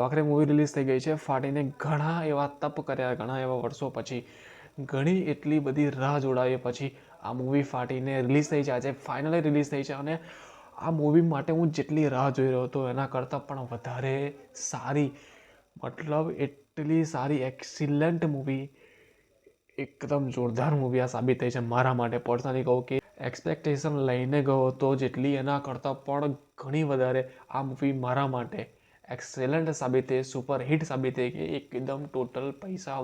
આખરે movie release થઈ ગઈ છે ફાટીને ઘણા એવા તપ કર્યા, ઘણા એવા વર્ષો પછી, ઘણી એટલી બધી રાહ જોડાવી પછી આ મૂવી ફાટીને રિલીઝ થઈ છે. આજે ફાઇનલી રિલીઝ થઈ છે અને આ મૂવી માટે હું જેટલી રાહ જોઈ રહ્યો હતો એના કરતાં પણ વધારે સારી, મતલબ એટલી સારી એક્સિલન્ટ મૂવી, એકદમ જોરદાર મૂવી આ સાબિત થઈ છે મારા માટે. પર્સનલી કહું કે એક્સપેક્ટેશન લઈને ગયો હતો જેટલી, એના કરતાં પણ ઘણી વધારે આ મૂવી મારા માટે એક્સેલન્ટ સાબિત થઈ, સુપર હિટ સાબિત થઈ કે એકદમ ટોટલ પૈસા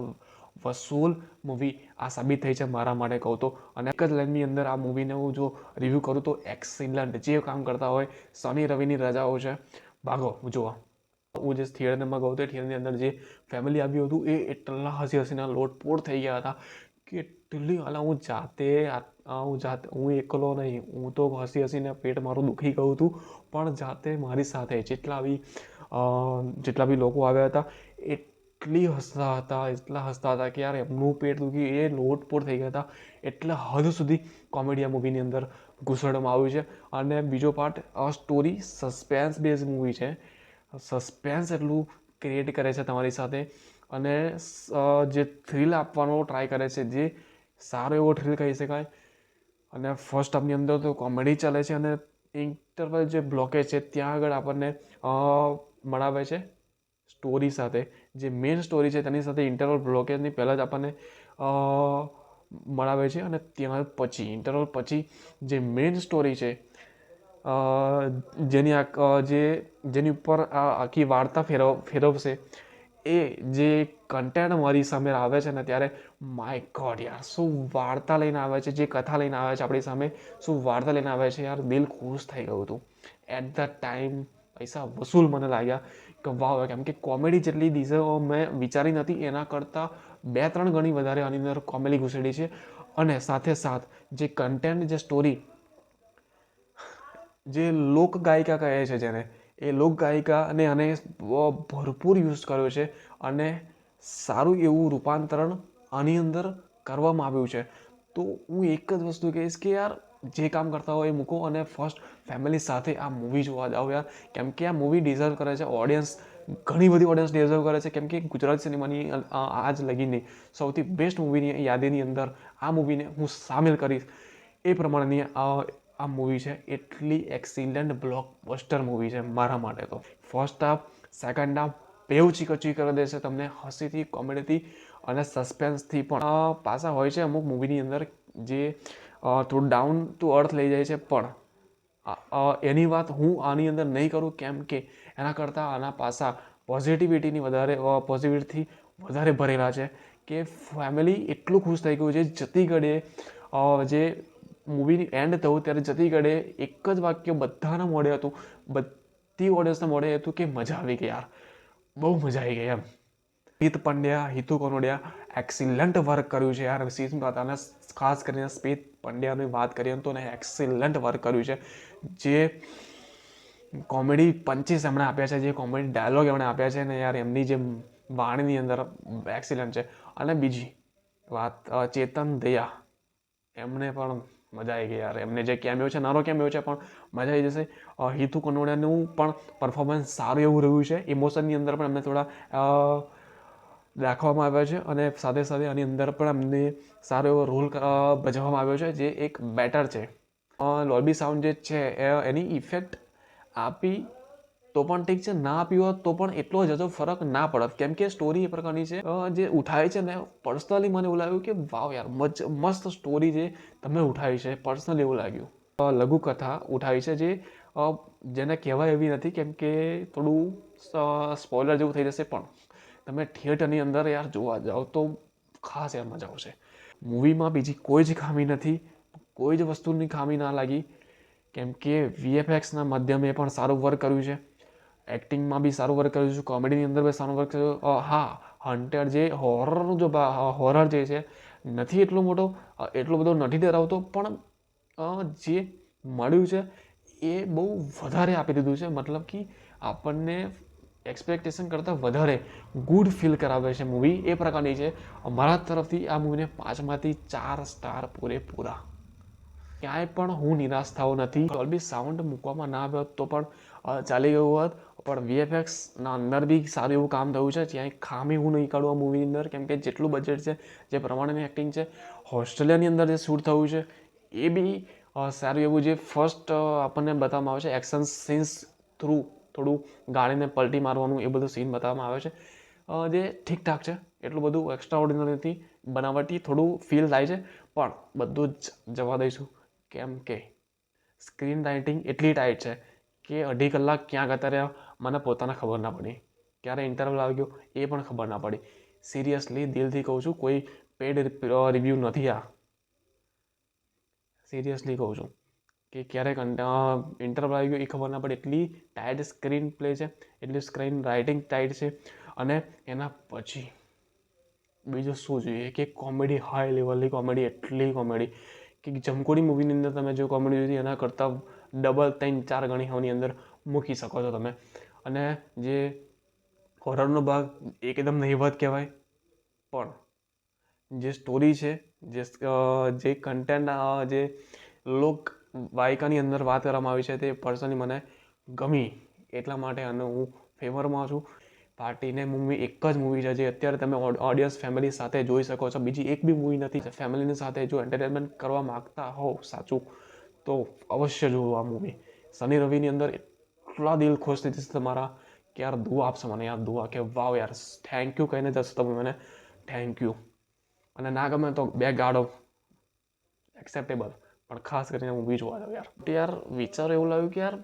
વસૂલ મૂવી આ સાબિત થઈ છે મારા માટે કહું તો. અને એક જ લાઇનની અંદર આ મૂવીને હું જો રિવ્યૂ કરું તો એક્સિલન્ટ. જે કામ કરતા હોય, શનિ રવિની રજાઓ છે, ભાગો જોવા. હું જે થિયેટરમાં ગયો હતો થિયેટરની અંદર જે ફેમિલી આવ્યું હતું એ એટલા હસી હસીના લોટપોટ થઈ ગયા હતા કે એટલી હું એકલો નહીં, હું તો હસી હસીને પેટ મારું દુખી ગયું હતું, પણ જાતે મારી સાથે જેટલા બી લોકો આવ્યા હતા એટલા હસતા હતા કે યાર એમનું પેટ દુખી, એ લોટપોટ થઈ ગયા હતા. એટલે હદ સુધી કોમેડી આ મૂવીની અંદર ઘૂસડવામાં આવ્યું છે. અને બીજો part, story suspense base movie છે. સસ્પેન્સ એટલું ક્રિએટ કરે છે તમારી સાથે અને જે થ્રિલ આપવાનો ટ્રાય કરે છે, જે સારો એવો થ્રિલ કહી શકાય. અને ફર્સ્ટ હાફની અંદર તો કોમેડી ચાલે છે અને ઇન્ટરવલ જે બ્લોકેજ છે ત્યાં આગળ આપણને મળાવે છે સ્ટોરી સાથે. જે મેઇન સ્ટોરી છે તેની સાથે ઇન્ટરવલ બ્લોકેજની પહેલાં જ આપણને મળાવે છે અને ત્યાં પછી ઇન્ટરવલ પછી જે મેઇન સ્ટોરી છે, જેની ઉપર આખી વાર્તા ફેરવશે, એ જે કન્ટેન્ટ મારી સામે આવે છે ને ત્યારે માય ગોડ યાર, શું વાર્તા લઈને આવે છે, જે કથા લઈને આવે છે આપણી સામે, શું વાર્તા લઈને આવે છે યાર, દિલ ખુશ થઈ ગયું હતું. એટ ધ ટાઈમ પૈસા વસૂલ મને લાગ્યા કે વાવ. કેમ કે કોમેડી જેટલી દીધો મેં વિચારી નથી, એના કરતાં 2-3 ગણી વધારે આની અંદર કોમેડી ઘૂસેડી છે. અને સાથે સાથ જે કન્ટેન્ટ, જે સ્ટોરી, જે લોકગાયિકા કહે છે જેને, એ લોકગાયિકાને આને ભરપૂર યુઝ કર્યો છે અને સારું એવું રૂપાંતરણ આની અંદર કરવામાં આવ્યું છે. તો હું એક જ વસ્તુ કહીશ કે યાર, જે કામ કરતા હોય એ મૂકો અને ફર્સ્ટ ફેમિલી સાથે આ મૂવી જોવા જાઓ યાર. કેમ કે આ મૂવી ડિઝર્વ કરે છે. ઘણી બધી ઓડિયન્સ ડિઝર્વ કરે છે. કેમ કે ગુજરાત સિનેમાની આજ લગીની સૌથી બેસ્ટ મૂવીની યાદીની અંદર આ મૂવીને હું સામેલ કરીશ. એ પ્રમાણેની આ મૂવી છે. એટલી એક્સિલન્ટ બ્લોકબસ્ટર મૂવી છે મારા માટે તો. ફર્સ્ટ હાફ, સેકન્ડ હાફ બેઉ ચીકચી કરી દેશે તમને, હસીથી, કોમેડીથી અને સસ્પેન્સથી પણ. પાસા હોય છે અમુક મૂવીની અંદર જે થોડું ડાઉન ટુ અર્થ લઈ જાય છે, પણ એની વાત હું આની અંદર નહીં કરું. કેમ કે એના કરતાં આના પાસા પોઝિટિવિટીથી વધારે ભરેલા છે કે ફેમિલી એટલું ખુશ થઈ ગયું છે. જતી ઘડીએ જે મૂવીની એન્ડ થયું ત્યારે જતી ઘડીએ એક જ વાક્ય બધાના મોઢે હતું, બધી ઓડિયન્સના મોઢે હતું કે મજા આવી ગઈ યાર, બહુ મજા આવી ગઈ એમ. હિતુ કનોડિયા એક્સિલન્ટ વર્ક કર્યું છે યાર સીનમાં. અને ખાસ કરીને સ્મિત પંડ્યાની વાત કરીએ તો એક્સિલન્ટ વર્ક કર્યું છે. જે કોમેડી પંચીસ એમણે આપ્યા છે, જે કોમેડી ડાયલોગ એમણે આપ્યા છે ને યાર, એમની જે વાણીની અંદર એક્સિલન્ટ છે. અને બીજી વાત, ચેતન દયા, એમને પણ મજા આવી ગઈ યાર. એમને જે કેમિયો છે, નાનો કેમિયો છે પણ મજા આવી જશે. હિતુ કનોડિયાનું પણ પરફોર્મન્સ સારું એવું રહ્યું છે. ઇમોશનની અંદર પણ એમને થોડા રાખવામાં આવ્યા છે અને સાથે સાથે આની અંદર પણ એમને સારો એવો રોલ ભજવવામાં આવ્યો છે, જે એક બેટર છે. લોબી સાઉન્ડ જે છે એની ઇફેક્ટ આપી તો પણ ઠીક છે, ના આપી હોત તો પણ એટલો જજો ફરક ના પડત. કેમ કે સ્ટોરી એ પ્રકારની છે જે ઉઠાવી છે ને, પર્સનલી મને એવું લાગ્યું કે વાવ યાર, મસ્ત સ્ટોરી જે તમે ઉઠાવી છે. પર્સનલી એવું લાગ્યું. લઘુકથા ઉઠાવી છે જેને કહેવાય એવી નથી, કેમ કે થોડું સ્પોઇલર જેવું થઈ જશે. પણ તમે થિયેટરની અંદર યાર જોવા જાઓ તો ખાસ યાર મજા આવશે. મૂવીમાં બીજી કોઈ જ ખામી નથી, કોઈ જ વસ્તુની ખામી ના લાગી. કેમ કે VFXના માધ્યમે પણ સારું વર્ક કર્યું છે, એક્ટિંગમાં બી સારું વર્ક કર્યું છે, કોમેડીની અંદર બી સારું વર્ક કર્યું. હા, હન્ટેડ જે હોરરનું હોરર જે છે નથી એટલો બધો નથી ડરાવતો, પણ જે મળ્યું છે એ બહુ વધારે આપી દીધું છે. મતલબ કે આપણને એક્સપેક્ટેશન કરતાં વધારે ગુડ ફીલ કરાવે છે મૂવી, એ પ્રકારની છે. અમારા તરફથી આ મૂવીને 5માંથી 4 સ્ટાર પૂરેપૂરા. ક્યાંય પણ હું નિરાશ થયો નથી. ડોલ્બી સાઉન્ડ મૂકવામાં ના આવ્યો તો પણ ચાલી ગયું હોત, પણ વીએફએક્સના અંદર બી સારું એવું કામ થયું છે. ક્યાંય ખામી હું નહીં કાઢું આ મૂવીની અંદર, કેમ કે જેટલું બજેટ છે, જે પ્રમાણેની એક્ટિંગ છે, ઓસ્ટ્રેલિયાની અંદર જે શૂટ થયું છે એ બી સારું એવું, જે ફર્સ્ટ આપણને બતાવવામાં આવે છે એક્શન સીન્સ થ્રુ થોડું ગાડીને પલટી મારવાનું એ બધું સીન બતાવવામાં આવે છે, જે ઠીકઠાક છે. એટલું બધું એક્સ્ટ્રા ઓર્ડિનરી નથી, બનાવટી થોડું ફીલ થાય છે, પણ બધું જ જવા દઈશું, કેમ કે સ્ક્રીન રાઇટિંગ એટલી ટાઈટ છે કે 2.5 કલાક ક્યાં જતા રહ્યા મને પોતાને ખબર ના પડી, ક્યારે ઇન્ટરવલ આવી ગયો એ પણ ખબર ના પડી. સિરિયસલી દિલથી કહું છું, કોઈ પેડ રિવ્યૂ નથી આ, સિરિયસલી કહું છું કે ક્યારેક ઇન્ટરવલ આવી ગયો એ ખબર ના પડે. એટલી ટાઈટ સ્ક્રીન પ્લે છે, એટલી સ્ક્રીન રાઇટિંગ ટાઈટ છે. અને એના પછી બીજું શું જોઈએ કે કોમેડી, હાઈ લેવલની કોમેડી, એટલી કોમેડી કે જમકોડી મૂવીની અંદર તમે જો કોમેડી જોઈ એના કરતાં ડબલ 3-4 ગણી આની અંદર મૂકી શકો છો તમે. અને જે હોરરનો ભાગ એકદમ નહીવત કહેવાય, પણ જે સ્ટોરી છે, જે કન્ટેન્ટ, જે લોક વાયકાની અંદર વાત કરવામાં આવી છે તે પર્સનલી મને ગમી, એટલા માટે અને હું ફેવરમાં છું. પાર્ટીને મૂવી એક જ મૂવી છે જે અત્યારે તમે ઓડિયન્સ ફેમિલી સાથે જોઈ શકો છો. બીજી એક બી મૂવી નથી. ફેમિલીની સાથે જો એન્ટરટેનમેન્ટ કરવા માગતા હોવ સાચું, તો અવશ્ય જુઓ આ મૂવી. શનિ રવિની અંદર એટલા દિલ ખુશ થઈ જશે તમારા કે યાર દુઆ આપશે મને, યાર દુઆ કે વાવ યાર થેન્ક યુ કહીને જશો તમે મને, થેન્ક યુ. અને ના ગમે તો બે ગાડો એક્સેપ્ટેબલ, પણ ખાસ કરીને મૂવી જોવા જાવ યાર. યાર વિચાર એવું લાગ્યું કે યાર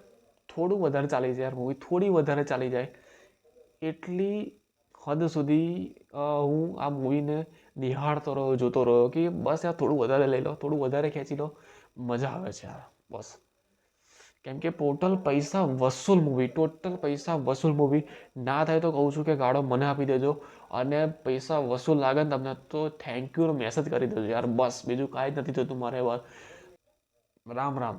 થોડું વધારે ચાલી જાય યાર મૂવી, થોડી વધારે ચાલી જાય. એટલી હદ સુધી હું આ મૂવીને નિહાળતો રહ્યો, જોતો રહ્યો કે બસ યાર થોડું વધારે લઈ લો, થોડું વધારે ખેંચી લો, મજા આવે છે યાર બસ. કેમ કે ટોટલ પૈસા વસૂલ મૂવી, ટોટલ પૈસા વસૂલ મૂવી. ના થાય તો કહું છું કે ગાડો મને આપી દેજો, અને પૈસા વસૂલ લાગે ને તમને તો થેન્ક યુનો મેસેજ કરી દેજો યાર, બસ બીજું કાંઈ જ નથી જોતું મારે. રામ રામ.